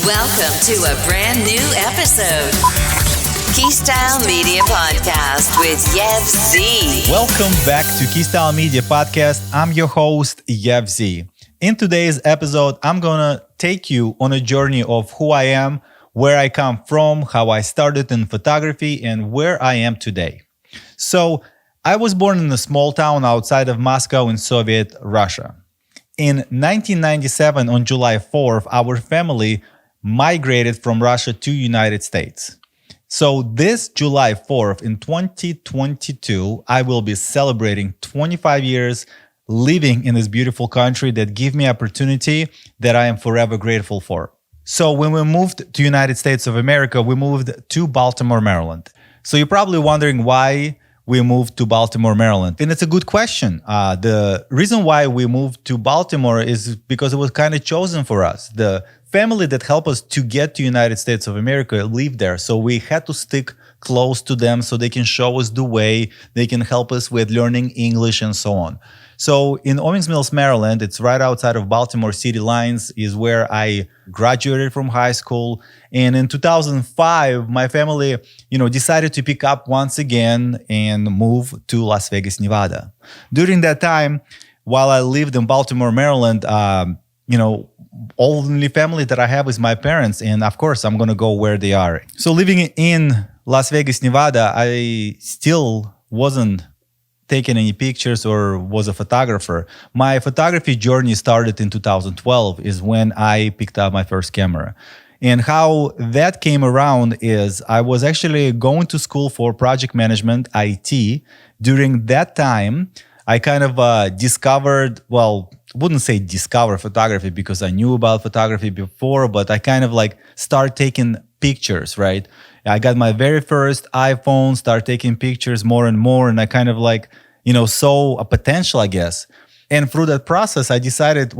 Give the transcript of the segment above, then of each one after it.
Welcome to a brand new episode. Keystyle Media Podcast with Yev Z. Welcome back to Keystyle Media Podcast. I'm your host, Yev Z. In today's episode, I'm gonna take you on a journey of who I am, where I come from, how I started in photography, and where I am today. So, I was born in a small town outside of Moscow in Soviet Russia. In 1997, on July 4th, our family migrated from Russia to United States. So this July 4th in 2022, I will be celebrating 25 years living in this beautiful country that gave me opportunity that I am forever grateful for. So when we moved to United States of America, we moved to Baltimore, Maryland. So you're probably wondering why we moved to Baltimore, Maryland. And it's a good question. The reason why we moved to Baltimore is because it was kind of chosen for us. The family that helped us to get to United States of America lived there. So we had to stick close to them so they can show us the way, they can help us with learning English and so on. So in Owings Mills, Maryland, it's right outside of Baltimore city lines, is where I graduated from high school. And in 2005, my family, decided to pick up once again and move to Las Vegas, Nevada. During that time, while I lived in Baltimore, Maryland, only family that I have is my parents. And of course, I'm going to go where they are. So living in Las Vegas, Nevada, I still wasn't taking any pictures or was a photographer. My photography journey started in 2012 is when I picked up my first camera. And how that came around is I was actually going to school for project management, IT. During that time, I kind of discovered, wouldn't say discover photography because I knew about photography before, but I kind of start taking pictures, right? I got my very first iPhone, start taking pictures more and more, and I kind of saw a potential, I guess. And through that process, I decided,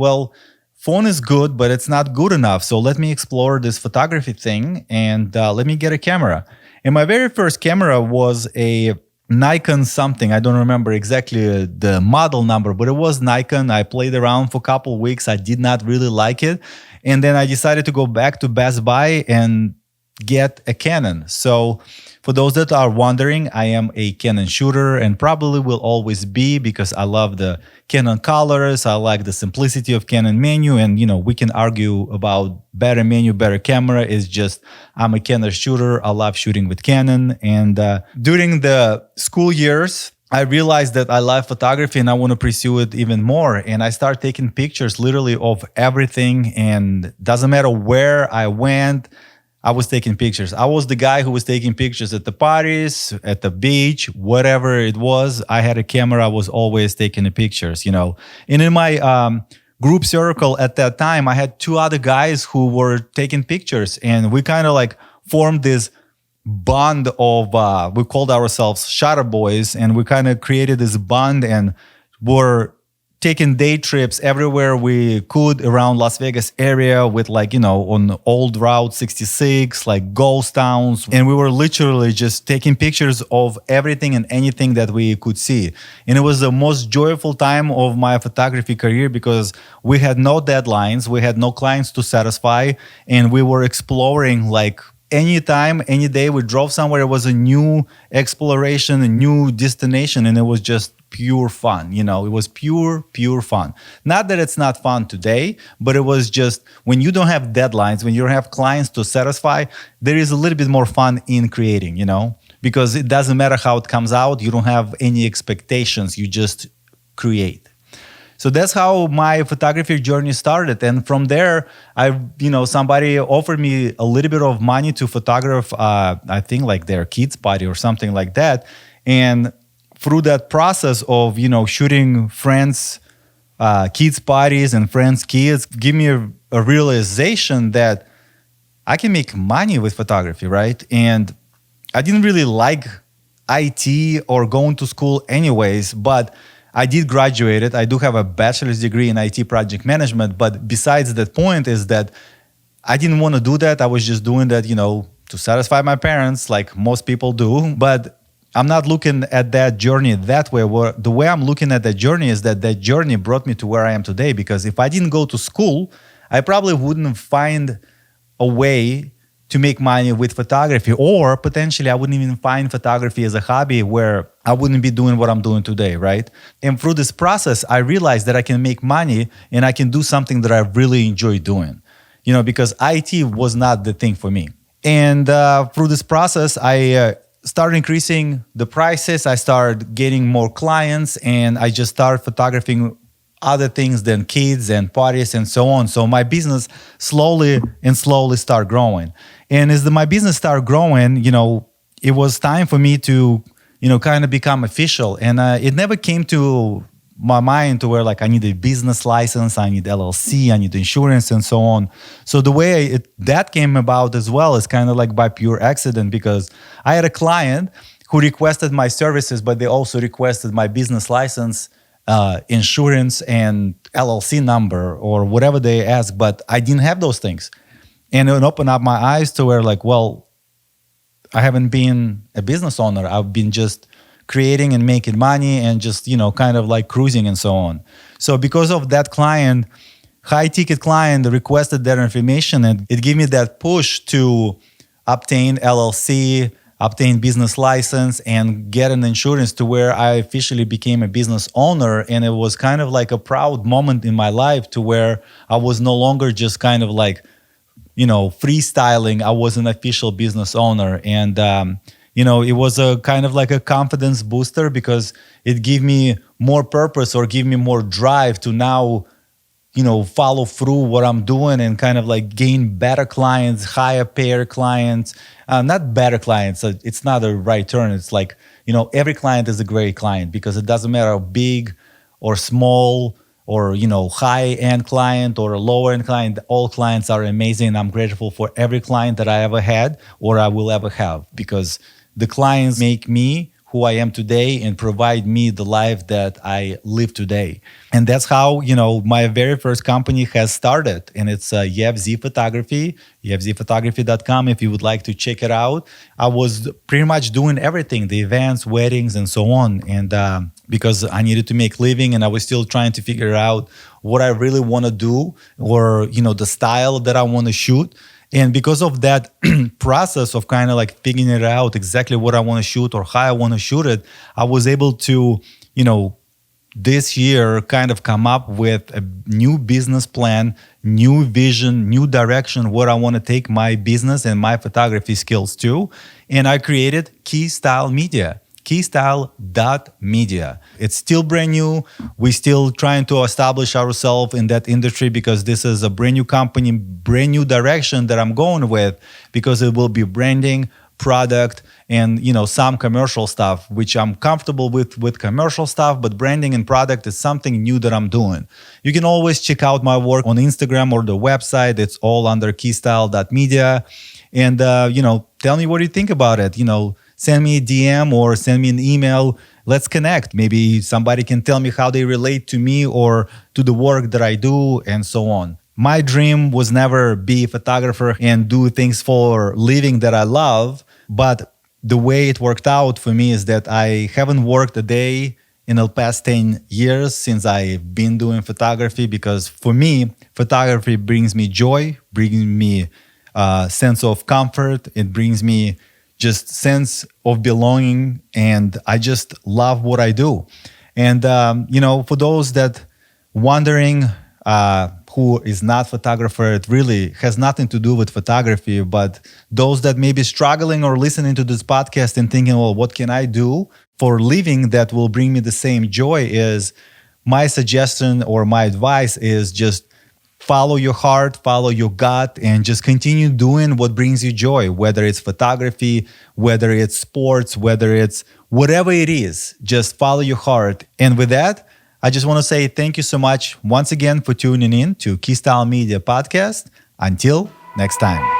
phone is good, but it's not good enough. So let me explore this photography thing and let me get a camera. And my very first camera was a Nikon something. I don't remember exactly the model number, but it was Nikon. I played around for a couple of weeks. I did not really like it. And then I decided to go back to Best Buy and get a Canon. So for those that are wondering, I am a Canon shooter and probably will always be because I love the Canon colors. I like the simplicity of Canon menu. And, we can argue about better menu, better camera. It's just I'm a Canon shooter. I love shooting with Canon. And during the school years, I realized that I love photography and I want to pursue it even more. And I started taking pictures literally of everything. And doesn't matter where I went, I was taking pictures. I was the guy who was taking pictures at the parties, at the beach, whatever it was. I had a camera. I was always taking the pictures, And in my group circle at that time, I had two other guys who were taking pictures. And we kind of formed this bond of, we called ourselves Shutter Boys. And we kind of created this bond and were taking day trips everywhere we could around Las Vegas area with on old Route 66, ghost towns. And we were literally just taking pictures of everything and anything that we could see. And it was the most joyful time of my photography career because we had no deadlines, we had no clients to satisfy, and we were exploring anytime, any day we drove somewhere, it was a new exploration, a new destination, and it was just pure fun. It was pure fun. Not that it's not fun today, but it was just when you don't have deadlines, when you don't have clients to satisfy, there is a little bit more fun in creating, because it doesn't matter how it comes out. You don't have any expectations. You just create. So that's how my photography journey started. And from there, somebody offered me a little bit of money to photograph, I think their kids' party or something like that. And through that process of, shooting friends' kids' parties and friends' kids, give me a realization that I can make money with photography, right? And I didn't really like IT or going to school anyways, but I did graduate it. I do have a bachelor's degree in IT project management, but besides that point is that I didn't want to do that. I was just doing that, to satisfy my parents like most people do. But I'm not looking at that journey that way. The way I'm looking at that journey is that journey brought me to where I am today. Because if I didn't go to school, I probably wouldn't find a way to make money with photography, or potentially I wouldn't even find photography as a hobby where I wouldn't be doing what I'm doing today, right? And through this process, I realized that I can make money and I can do something that I really enjoy doing, because IT was not the thing for me. And through this process, I started increasing the prices. I started getting more clients, and I just started photographing other things than kids and parties and so on. So my business slowly started growing. And as my business started growing, it was time for me to, kind of become official. And it never came to my mind to where like I need a business license, I need LLC, I need insurance and so on. So the way that came about as well is kind of like by pure accident, because I had a client who requested my services, but they also requested my business license, insurance and LLC number or whatever they ask, but I didn't have those things. And it opened up my eyes to where like, well, I haven't been a business owner. I've been just creating and making money and just, kind of like cruising and so on. So because of that client, high ticket client requested their information, and it gave me that push to obtain LLC, obtain business license, and get an insurance to where I officially became a business owner. And it was kind of like a proud moment in my life to where I was no longer just kind of like, freestyling. I was an official business owner. And, it was a kind of like a confidence booster, because it gave me more purpose or give me more drive to now, follow through what I'm doing and kind of like gain better clients, higher payer clients, not better clients. It's not the right term. It's like, every client is a great client, because it doesn't matter how big or small or, high-end client or a lower-end client. All clients are amazing. I'm grateful for every client that I ever had or I will ever have, because the clients make me who I am today and provide me the life that I live today. And that's how, my very first company has started. And it's YevZ Photography, yevzphotography.com if you would like to check it out. I was pretty much doing everything, the events, weddings, and so on. And because I needed to make living, and I was still trying to figure out what I really want to do, or, the style that I want to shoot. And because of that process of kind of like figuring it out exactly what I want to shoot or how I want to shoot it, I was able to, this year kind of come up with a new business plan, new vision, new direction, where I want to take my business and my photography skills to. And I created Keystyle Media. Keystyle.media. It's still brand new. We're still trying to establish ourselves in that industry, because this is a brand new company, brand new direction that I'm going with, because it will be branding, product, and some commercial stuff, which I'm comfortable with commercial stuff, but branding and product is something new that I'm doing. You can always check out my work on Instagram or the website. It's all under keystyle.media. And tell me what you think about it. Send me a DM or send me an email. Let's connect. Maybe somebody can tell me how they relate to me or to the work that I do and so on. My dream was never be a photographer and do things for a living that I love. But the way it worked out for me is that I haven't worked a day in the past 10 years since I've been doing photography, because for me, photography brings me joy, brings me a sense of comfort. It brings me just sense of belonging, and I just love what I do. And for those that wondering who is not photographer, it really has nothing to do with photography. But those that may be struggling or listening to this podcast and thinking, well, what can I do for a living that will bring me the same joy, is my suggestion or my advice is just follow your heart, follow your gut, and just continue doing what brings you joy, whether it's photography, whether it's sports, whether it's whatever it is, just follow your heart. And with that, I just want to say thank you so much once again for tuning in to Keystyle Media Podcast. Until next time.